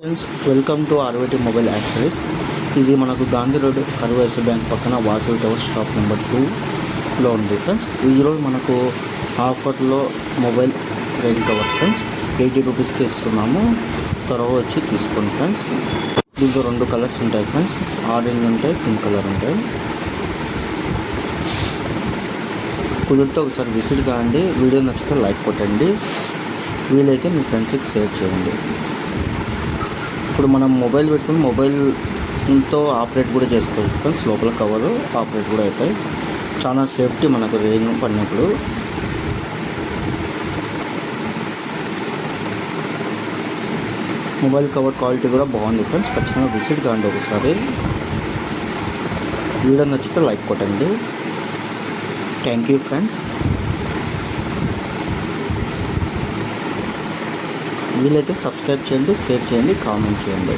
Friends, welcome to Arveti mobile accessories. ఇది మనకు Gandhi road కరువైశ్య bank పక్కన వాసవి టవర్స్ షాప్ నెంబర్ 2లో ఉంది ఫ్రెండ్స్. ఈరోజు మనకు ఆఫర్లో మొబైల్ రెయిన్ కవర్ ఫ్రెండ్స్ 80 రూపీస్కి ఇస్తున్నాము. త్వరగా వచ్చి తీసుకోండి ఫ్రెండ్స్. దీంట్లో 2 కలర్స్ ఉంటాయి ఫ్రెండ్స్, ఆరెంజ్ ఉంటాయి, పింక్ కలర్ ఉంటాయి. కుదిరితే ఒకసారి విజిట్ కాండి. వీడియో నచ్చితే లైక్ కొట్టండి, వీలైతే మీ ఫ్రెండ్స్కి షేర్ చేయండి. ఇప్పుడు మనం మొబైల్ పెట్టుకుని మొబైల్తో ఆపరేట్ కూడా చేసుకోవచ్చు ఫ్రెండ్స్. లోపల కవరు ఆపరేట్ కూడా అవుతాయి. చాలా సేఫ్టీ మనకు రెయిన్ పడినప్పుడు. మొబైల్ కవర్ క్వాలిటీ కూడా బాగుంది ఫ్రెండ్స్. ఖచ్చితంగా విజిట్ కాండి ఒకసారి. వీడియో నచ్చితే లైక్ కొట్టండి. Thank you friends. వీలైతే సబ్స్క్రైబ్ చేయండి, షేర్ చేయండి, కామెంట్ చేయండి.